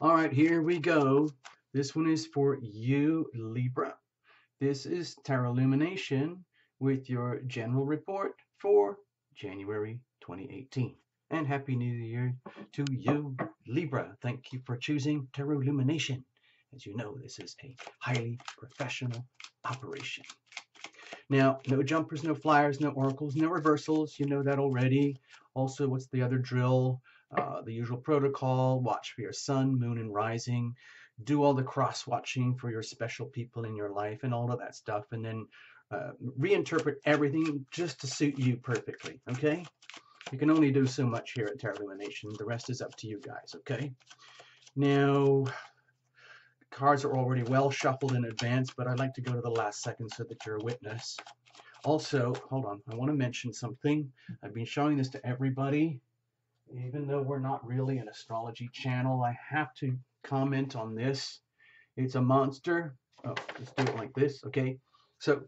All right, here we go. This one is for you, Libra. This is Tarot Lumination with your general report for January 2018. And Happy New Year to you, Libra. Thank you for choosing Tarot Lumination. As you know, this is a highly professional operation. Now, no jumpers, no flyers, no oracles, no reversals. You know that already. Also, what's the other drill? The usual protocol. Watch for your sun, moon, and rising. Do all the cross-watching for your special people in your life and all of that stuff. And then reinterpret everything just to suit you perfectly, okay? You can only do so much here at Tarot Lumination. The rest is up to you guys, okay? Now, cards are already well shuffled in advance, but I'd like to go to the last second so that you're a witness. Also, hold on, I want to mention something. I've been showing this to everybody. Even though we're not really an astrology channel, I have to comment on this. It's a monster. Oh, let's do it like this, okay? So,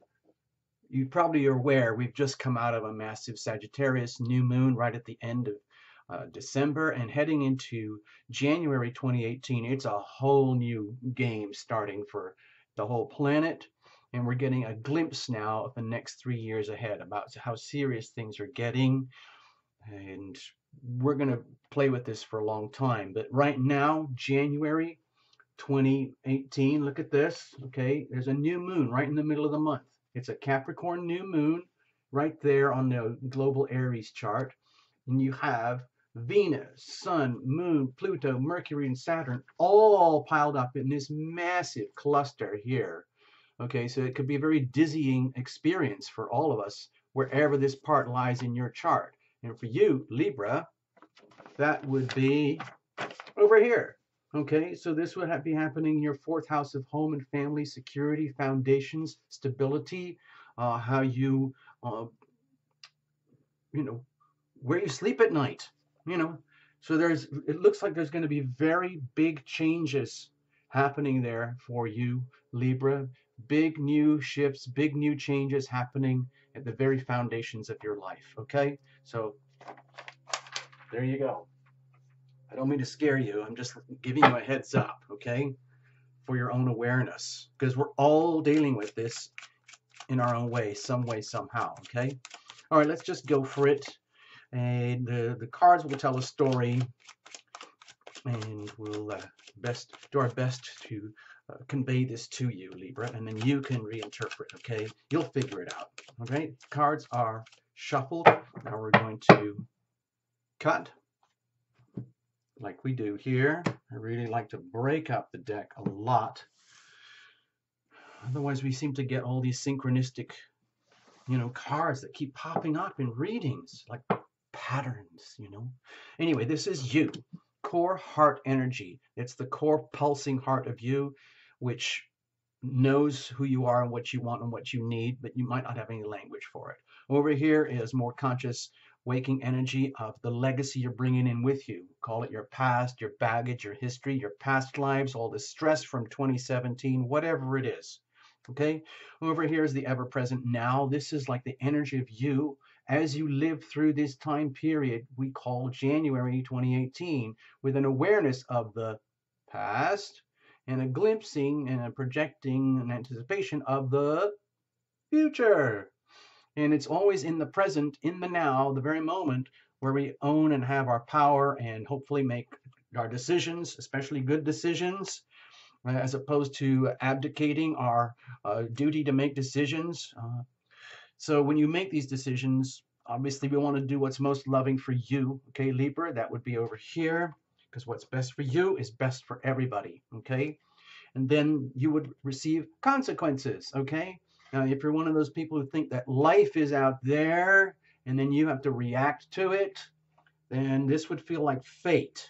you probably are aware we've just come out of a massive Sagittarius new moon right at the end of December, and heading into January 2018, it's a whole new game starting for the whole planet, and we're getting a glimpse now of the next 3 years ahead about how serious things are getting, and we're going to play with this for a long time. But right now, January 2018, look at this, okay? There's a new moon right in the middle of the month. It's a Capricorn new moon right there on the global Aries chart, and you have Venus, Sun, Moon, Pluto, Mercury, and Saturn all piled up in this massive cluster here. Okay, so it could be a very dizzying experience for all of us wherever this part lies in your chart. And for you, Libra, that would be over here. Okay, so this would be happening in your fourth house of home and family, security, foundations, stability, how you, where you sleep at night. So it looks like there's going to be very big changes happening there for you, Libra. Big new shifts, big new changes happening at the very foundations of your life, okay? So there you go. I don't mean to scare you. I'm just giving you a heads up, okay, for your own awareness, because we're all dealing with this in our own way, somehow, okay? All right, let's just go for it. And the cards will tell a story, and we'll do our best to convey this to you, Libra, and then you can reinterpret, okay? You'll figure it out, okay? Cards are shuffled. Now we're going to cut like we do here. I really like to break up the deck a lot. Otherwise, we seem to get all these synchronistic, cards that keep popping up in readings, like patterns, Anyway, this is you, core heart energy. It's the core pulsing heart of you, which knows who you are and what you want and what you need, but you might not have any language for it. Over here is more conscious, waking energy of the legacy you're bringing in with you. Call it your past, your baggage, your history, your past lives, all the stress from 2017, whatever it is. Okay? Over here is the ever-present now. This is like the energy of you as you live through this time period we call January 2018, with an awareness of the past and a glimpsing and a projecting an anticipation of the future. And it's always in the present, in the now, the very moment where we own and have our power and hopefully make our decisions, especially good decisions, as opposed to abdicating our duty to make decisions. So when you make these decisions, obviously we want to do what's most loving for you, okay, Libra? That would be over here, because what's best for you is best for everybody, okay? And then you would receive consequences, okay? Now, if you're one of those people who think that life is out there and then you have to react to it, then this would feel like fate.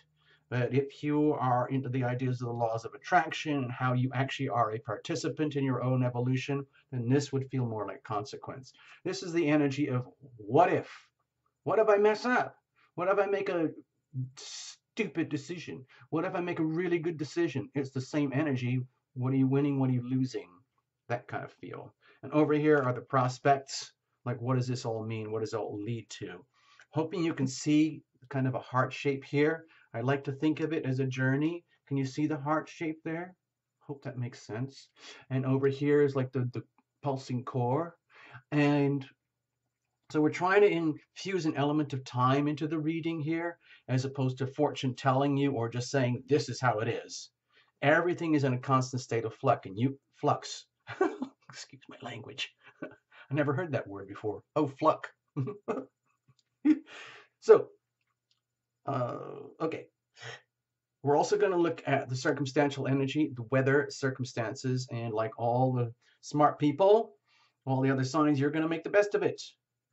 But if you are into the ideas of the laws of attraction and how you actually are a participant in your own evolution, then this would feel more like consequence. This is the energy of what if? What if I mess up? What if I make a stupid decision? What if I make a really good decision? It's the same energy. What are you winning? What are you losing? That kind of feel. And over here are the prospects. Like, what does this all mean? What does it all lead to? Hoping you can see kind of a heart shape here. I like to think of it as a journey. Can you see the heart shape there? Hope that makes sense. And over here is like the pulsing core. And so we're trying to infuse an element of time into the reading here, as opposed to fortune telling you or just saying this is how it is. Everything is in a constant state of flux. Excuse my language. I never heard that word before. Oh, flux. So, okay. We're also going to look at the circumstantial energy, the weather, circumstances, and like all the smart people, all the other signs, you're going to make the best of it.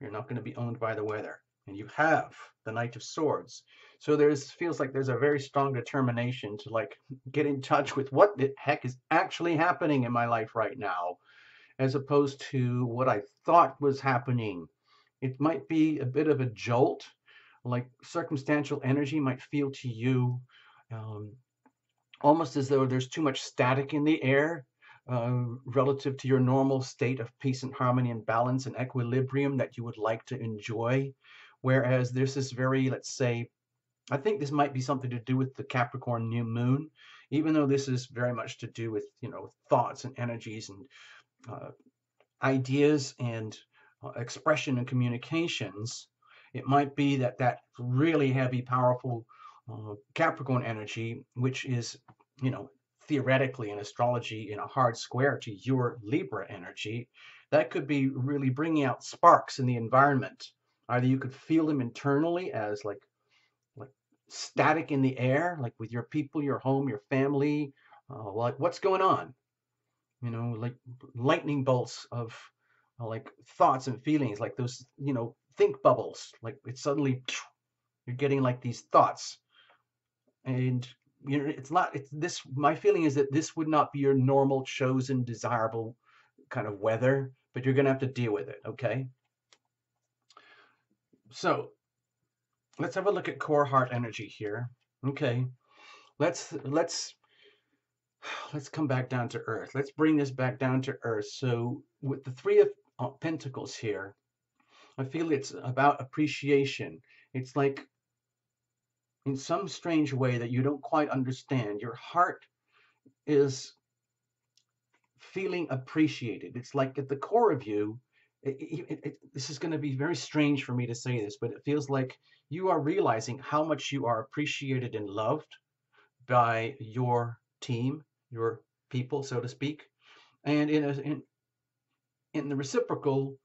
You're not going to be owned by the weather. And you have the Knight of Swords. So feels like there's a very strong determination to like get in touch with what the heck is actually happening in my life right now, as opposed to what I thought was happening. It might be a bit of a jolt, like circumstantial energy might feel to you almost as though there's too much static in the air relative to your normal state of peace and harmony and balance and equilibrium that you would like to enjoy. Whereas there's this very, let's say, I think this might be something to do with the Capricorn new moon, even though this is very much to do with, thoughts and energies and ideas and expression and communications. It might be that really heavy, powerful Capricorn energy, which is, theoretically in astrology in a hard square to your Libra energy, that could be really bringing out sparks in the environment. Either you could feel them internally as like static in the air, like with your people, your home, your family, like what's going on? Like lightning bolts of like thoughts and feelings, like those, think bubbles. Like it's suddenly you're getting like these thoughts, and it's not. It's this. My feeling is that this would not be your normal, chosen, desirable kind of weather, but you're gonna have to deal with it. Okay. So let's have a look at core heart energy here. Okay. Let's come back down to earth. Let's bring this back down to earth. So with the Three of Pentacles here, I feel it's about appreciation. It's like in some strange way that you don't quite understand. Your heart is feeling appreciated. It's like at the core of you, this is going to be very strange for me to say this, but it feels like you are realizing how much you are appreciated and loved by your team, your people, so to speak. And in the reciprocal,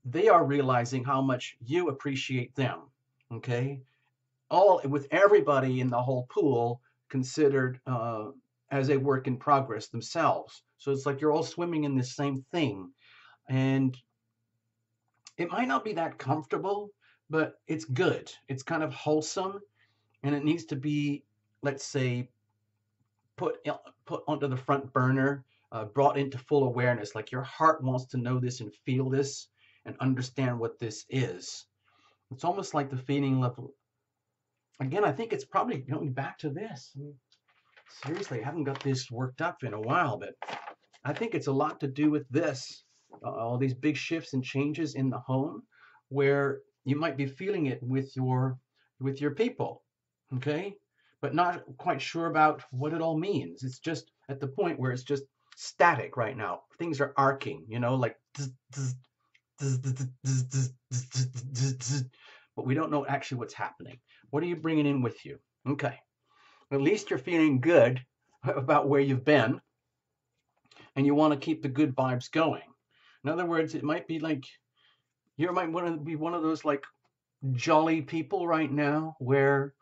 they are realizing how much you appreciate them. Okay, all with everybody in the whole pool considered as a work in progress themselves. So it's like you're all swimming in the same thing, and it might not be that comfortable, but it's good. It's kind of wholesome, and it needs to be, let's say, put onto the front burner, brought into full awareness. Like your heart wants to know this and feel this and understand what this is. It's almost like the feeling level. Again, I think it's probably going back to this. I mean, seriously, I haven't got this worked up in a while, but I think it's a lot to do with this. All these big shifts and changes in the home, where you might be feeling it with your people, okay, but not quite sure about what it all means. It's just at the point where it's just static right now. Things are arcing, like, but we don't know actually what's happening. What are you bringing in with you? Okay, at least you're feeling good about where you've been, and you want to keep the good vibes going. In other words, it might be like you might want to be one of those like jolly people right now, where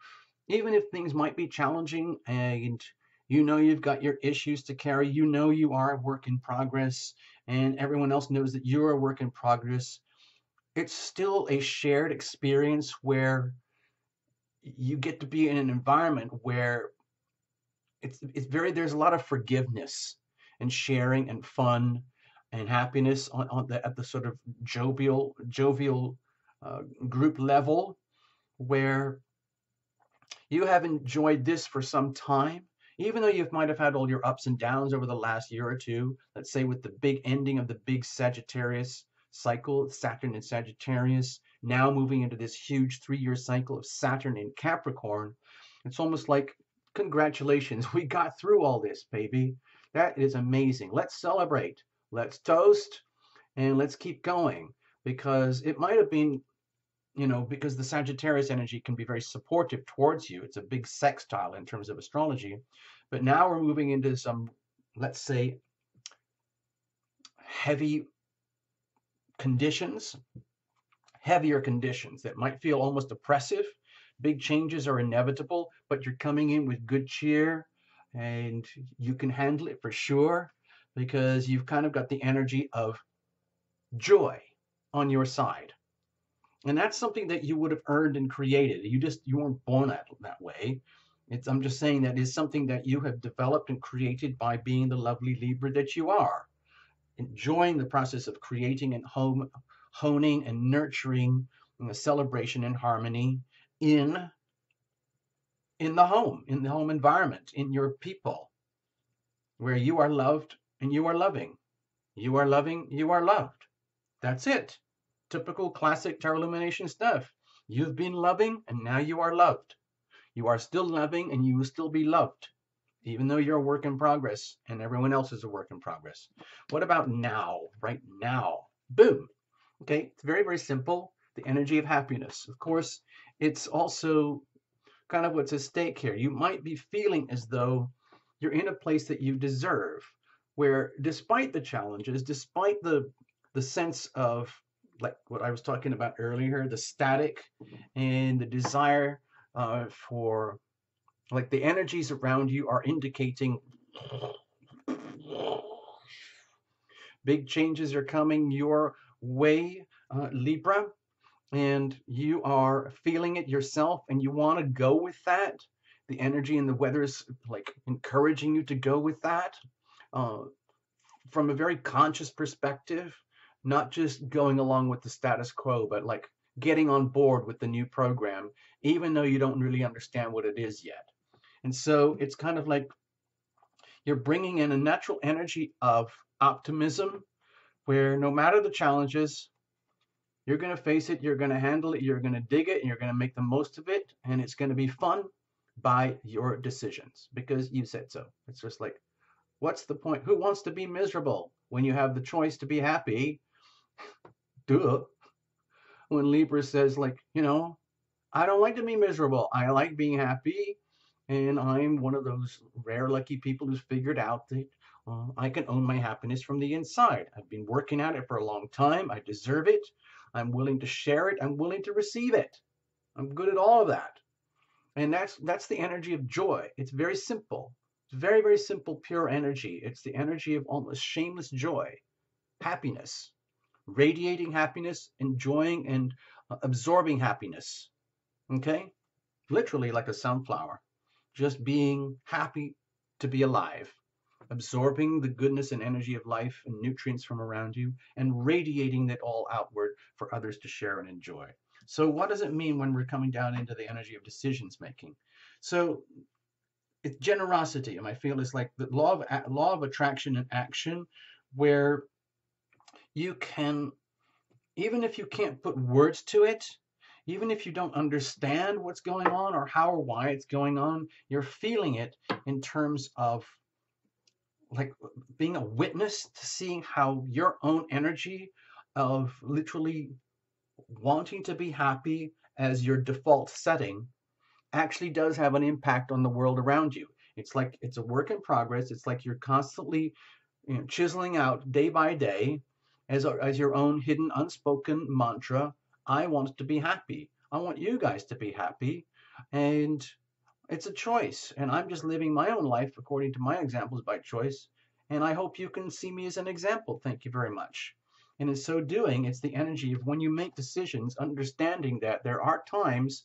even if things might be challenging and you've got your issues to carry, you are a work in progress, and everyone else knows that you're a work in progress, it's still a shared experience where you get to be in an environment where there's a lot of forgiveness and sharing and fun and happiness at the sort of jovial group level, where you have enjoyed this for some time, even though you might have had all your ups and downs over the last year or two. Let's say with the big ending of the big Sagittarius cycle, Saturn and Sagittarius, now moving into this huge 3-year cycle of Saturn in Capricorn. It's almost like, congratulations, we got through all this, baby. That is amazing. Let's celebrate. Let's toast and let's keep going, because it might have been, because the Sagittarius energy can be very supportive towards you. It's a big sextile in terms of astrology. But now we're moving into some, let's say, heavier conditions that might feel almost oppressive. Big changes are inevitable, but you're coming in with good cheer and you can handle it for sure, because you've kind of got the energy of joy on your side. And that's something that you would have earned and created. You weren't born that way. I'm just saying that is something that you have developed and created by being the lovely Libra that you are, enjoying the process of creating and honing and nurturing a celebration and harmony in the home environment, in your people, where you are loved and you are loving. You are loving, you are loved. That's it. Typical classic tarot illumination stuff. You've been loving and now you are loved. You are still loving and you will still be loved, even though you're a work in progress and everyone else is a work in progress. What about now, right now? Boom. Okay, it's very, very simple. The energy of happiness. Of course, it's also kind of what's at stake here. You might be feeling as though you're in a place that you deserve, where despite the challenges, despite the sense of, like what I was talking about earlier, the static and the desire for, like, the energies around you are indicating big changes are coming your way, Libra, and you are feeling it yourself and you want to go with that. The energy and the weather is like encouraging you to go with that, from a very conscious perspective, not just going along with the status quo, but like getting on board with the new program, even though you don't really understand what it is yet. And so it's kind of like you're bringing in a natural energy of optimism, where no matter the challenges, you're going to face it, you're going to handle it, you're going to dig it, and you're going to make the most of it, and it's going to be fun by your decisions because you said so. It's just like, what's the point? Who wants to be miserable when you have the choice to be happy? Duh. When Libra says, like, I don't like to be miserable. I like being happy. And I'm one of those rare lucky people who's figured out that I can own my happiness from the inside. I've been working at it for a long time. I deserve it. I'm willing to share it. I'm willing to receive it. I'm good at all of that. And that's the energy of joy. It's very simple. It's very, very simple, pure energy. It's the energy of almost shameless joy, happiness, radiating happiness, enjoying and absorbing happiness. Okay? Literally like a sunflower, just being happy to be alive, absorbing the goodness and energy of life and nutrients from around you, and radiating that all outward for others to share and enjoy. So what does it mean when we're coming down into the energy of decisions making? So it's generosity, and I feel it's like the law of attraction and action, where you can, even if you can't put words to it, even if you don't understand what's going on or how or why it's going on, you're feeling it in terms of like being a witness to seeing how your own energy of literally wanting to be happy as your default setting actually does have an impact on the world around you. It's like it's a work in progress. It's like you're constantly, chiseling out day by day as your own hidden unspoken mantra. I want to be happy. I want you guys to be happy. And it's a choice. And I'm just living my own life according to my examples by choice. And I hope you can see me as an example. Thank you very much. And in so doing, it's the energy of when you make decisions, understanding that there are times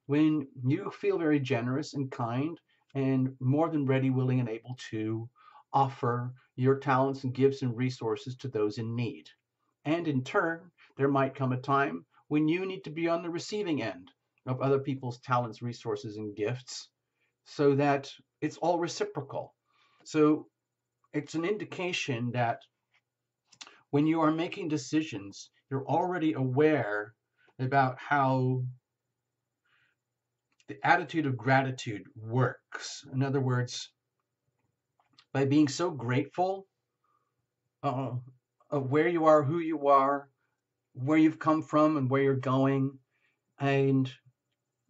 when you feel very generous and kind and more than ready, willing, and able to offer your talents and gifts and resources to those in need. And in turn, there might come a time when you need to be on the receiving end of other people's talents, resources, and gifts, so that it's all reciprocal. So it's an indication that when you are making decisions, you're already aware about how the attitude of gratitude works. In other words, by being so grateful uh, of where you are, who you are, where you've come from, and where you're going, and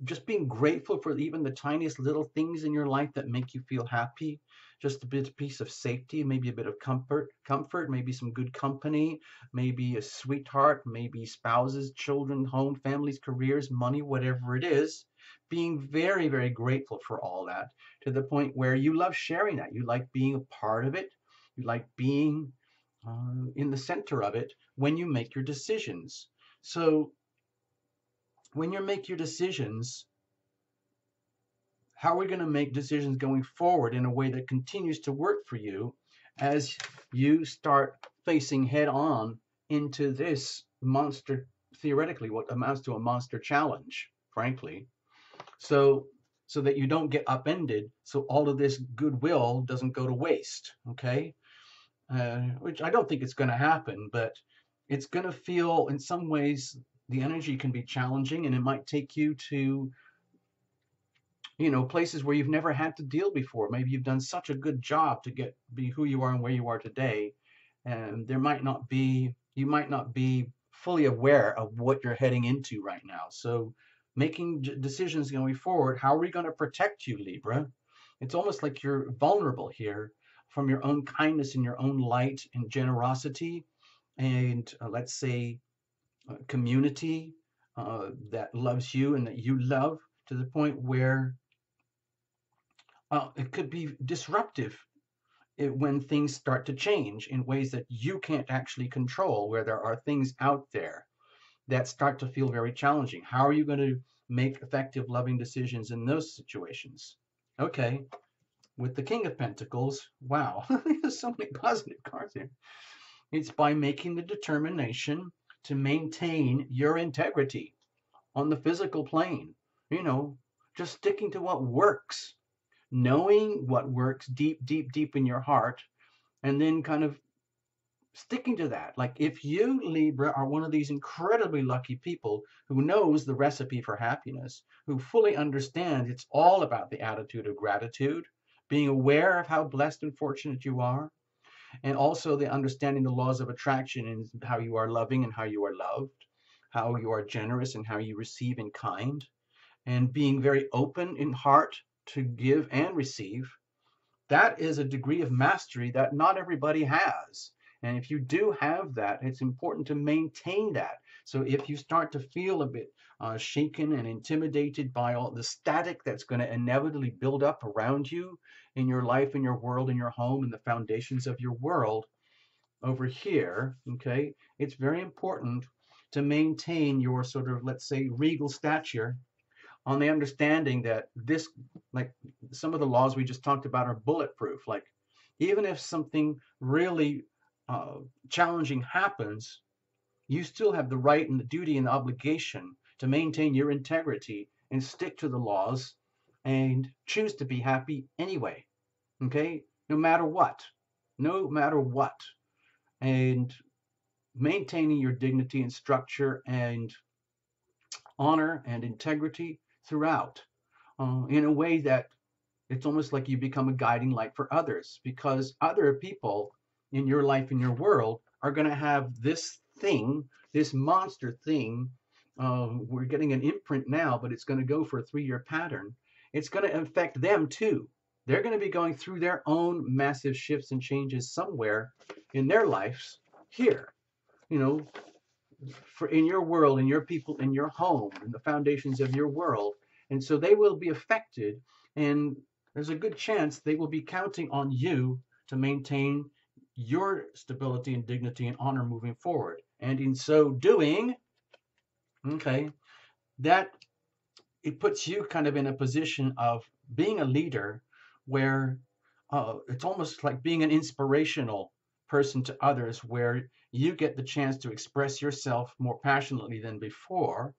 just being grateful for even the tiniest little things in your life that make you feel happy, just a bit of piece of safety, maybe a bit of comfort, maybe some good company, maybe a sweetheart, maybe spouses, children, home, families, careers, money, whatever it is, being very, very grateful for all that, to the point where you love sharing that. You like being a part of it. You like being in the center of it when you make your decisions. So when you make your decisions, how are we going to make decisions going forward in a way that continues to work for you as you start facing head on into this monster, theoretically, what amounts to a monster challenge, frankly, so so that you don't get upended, so all of this goodwill doesn't go to waste, okay? Which I don't think it's going to happen, but it's going to feel, in some ways, the energy can be challenging, and it might take you to places where you've never had to deal before. Maybe you've done such a good job to be who you are and where you are today, and you might not be fully aware of what you're heading into right now. So making decisions going forward, how are we going to protect you, Libra? It's almost like you're vulnerable here from your own kindness and your own light and generosity, and let's say community that loves you and that you love, to the point where it could be disruptive when things start to change in ways that you can't actually control, where there are things out there that start to feel very challenging. How are you going to make effective, loving decisions in those situations? Okay, with the King of Pentacles, wow, there's so many positive cards here. It's by making the determination to maintain your integrity on the physical plane, you know, just sticking to what works, knowing what works deep, deep, deep in your heart, and then kind of sticking to that. Like if you, Libra, are one of these incredibly lucky people who knows the recipe for happiness, who fully understands it's all about the attitude of gratitude, being aware of how blessed and fortunate you are, and also the understanding the laws of attraction and how you are loving and how you are loved, how you are generous and how you receive in kind, and being very open in heart to give and receive, that is a degree of mastery that not everybody has. And if you do have that, it's important to maintain that. So if you start to feel a bit shaken and intimidated by all the static that's going to inevitably build up around you in your life, in your world, in your home, in the foundations of your world over here, okay, it's very important to maintain your sort of, let's say, regal stature, on the understanding that this, like some of the laws we just talked about, are bulletproof. Like even if something really challenging happens, you still have the right and the duty and the obligation to maintain your integrity and stick to the laws and choose to be happy anyway. Okay, no matter what, no matter what, and maintaining your dignity and structure and honor and integrity throughout, in a way that it's almost like you become a guiding light for others, because other people in your life, in your world, are going to have this thing, this monster thing. We're getting an imprint now, but it's going to go for a 3-year pattern. It's going to affect them too. They're going to be going through their own massive shifts and changes somewhere in their lives here, you know, for in your world, in your people, in your home, in the foundations of your world. And so they will be affected, and there's a good chance they will be counting on you to maintain your stability and dignity and honor moving forward. And in so doing, okay, that it puts you kind of in a position of being a leader where it's almost like being an inspirational person to others, where you get the chance to express yourself more passionately than before,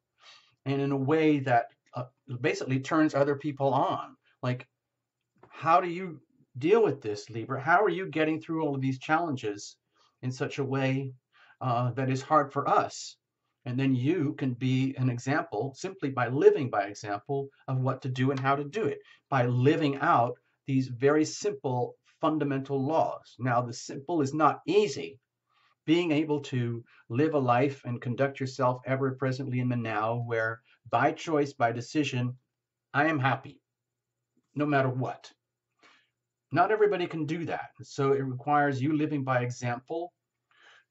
and in a way that basically turns other people on. Like, how do you deal with this, Libra? How are you getting through all of these challenges in such a way that is hard for us? And then you can be an example simply by living by example of what to do and how to do it, by living out these very simple fundamental laws. Now, the simple is not easy. Being able to live a life and conduct yourself ever presently in the now, where by choice, by decision, I am happy, no matter what. Not everybody can do that. So it requires you living by example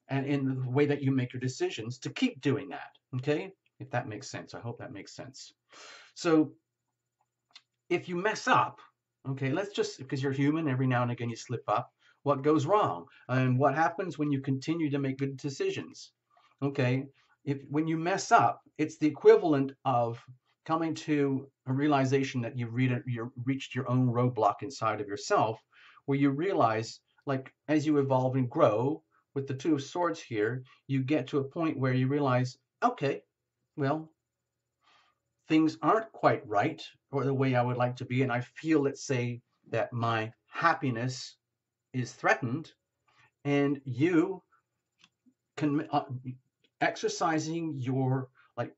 and in the way that you make your decisions to keep doing that. Okay? If that makes sense. I hope that makes sense. So if you mess up, okay, let's just, because you're human, every now and again you slip up. What goes wrong? And what happens when you continue to make good decisions? Okay, when you mess up, it's the equivalent of coming to a realization that you've reached your own roadblock inside of yourself, where you realize, like, as you evolve and grow with the Two of Swords here, you get to a point where you realize, okay, well, things aren't quite right or the way I would like to be, and I feel, let's say, that my happiness is threatened, and you can exercising your like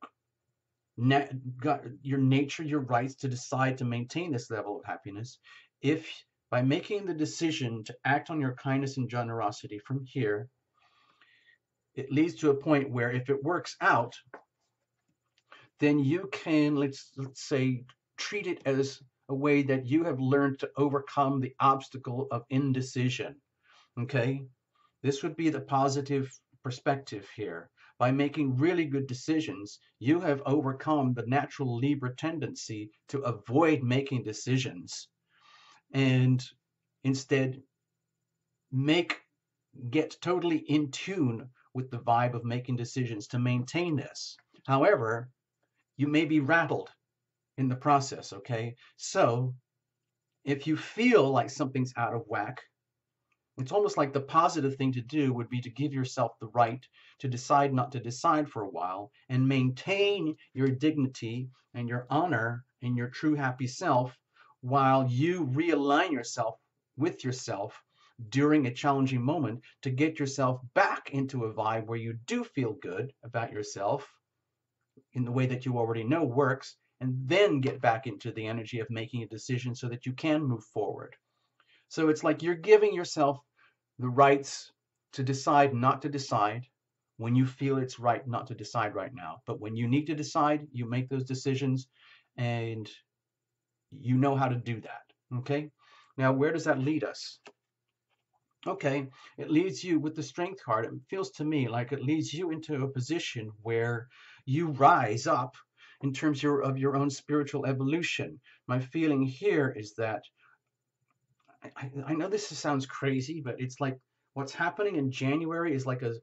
your nature, your rights to decide to maintain this level of happiness. If by making the decision to act on your kindness and generosity from here, it leads to a point where if it works out, then you can, let's say, treat it as a way that you have learned to overcome the obstacle of indecision. Okay? This would be the positive perspective here. By making really good decisions, you have overcome the natural Libra tendency to avoid making decisions and instead get totally in tune with the vibe of making decisions to maintain this. However, you may be rattled in the process, okay? So if you feel like something's out of whack, it's almost like the positive thing to do would be to give yourself the right to decide not to decide for a while and maintain your dignity and your honor and your true happy self while you realign yourself with yourself during a challenging moment to get yourself back into a vibe where you do feel good about yourself in the way that you already know works, and then get back into the energy of making a decision so that you can move forward. So it's like you're giving yourself the rights to decide not to decide when you feel it's right not to decide right now. But when you need to decide, you make those decisions and you know how to do that. Okay? Now, where does that lead us? Okay, it leads you with the Strength card. It feels to me like it leads you into a position where you rise up in terms of your own spiritual evolution. My feeling here is that I know this sounds crazy, but it's like what's happening in January is like a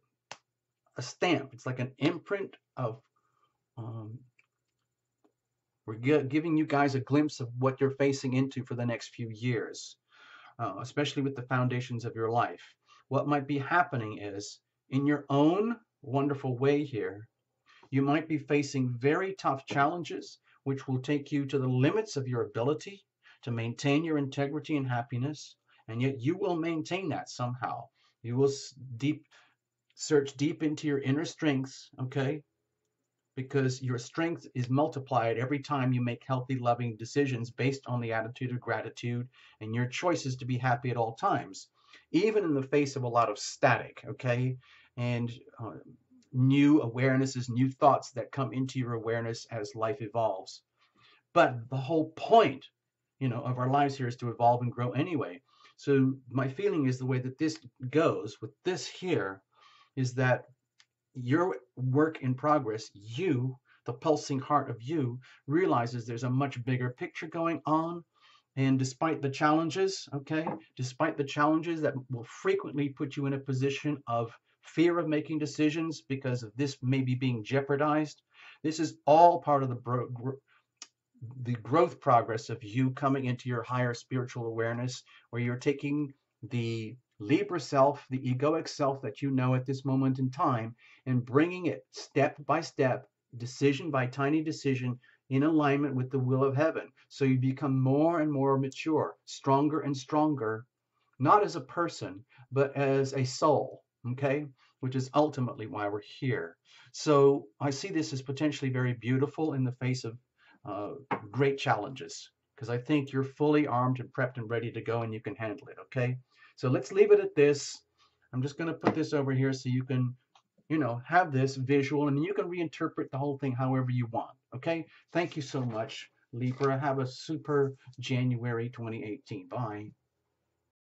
stamp. It's like an imprint of, we're giving you guys a glimpse of what you're facing into for the next few years, especially with the foundations of your life. What might be happening is, in your own wonderful way here, you might be facing very tough challenges, which will take you to the limits of your ability to maintain your integrity and happiness, and yet you will maintain that somehow. You will search deep into your inner strengths, okay? Because your strength is multiplied every time you make healthy, loving decisions based on the attitude of gratitude and your choices to be happy at all times, even in the face of a lot of static, okay? And new awarenesses, new thoughts that come into your awareness as life evolves. But the whole point, of our lives here is to evolve and grow anyway. So my feeling is the way that this goes with this here is that your work in progress, you, the pulsing heart of you, realizes there's a much bigger picture going on. And despite the challenges, okay, despite the challenges that will frequently put you in a position of fear of making decisions because of this maybe being jeopardized, this is all part of the growth progress of you coming into your higher spiritual awareness, where you're taking the Libra self, the egoic self that you know at this moment in time, and bringing it step by step, decision by tiny decision, in alignment with the will of heaven. So you become more and more mature, stronger and stronger, not as a person, but as a soul, okay? which is ultimately why we're here. So I see this as potentially very beautiful in the face of great challenges, because I think you're fully armed and prepped and ready to go and you can handle it, okay? So let's leave it at this. I'm just going to put this over here so you can, have this visual, and you can reinterpret the whole thing however you want, okay? Thank you so much, Libra. Have a super January 2018. Bye.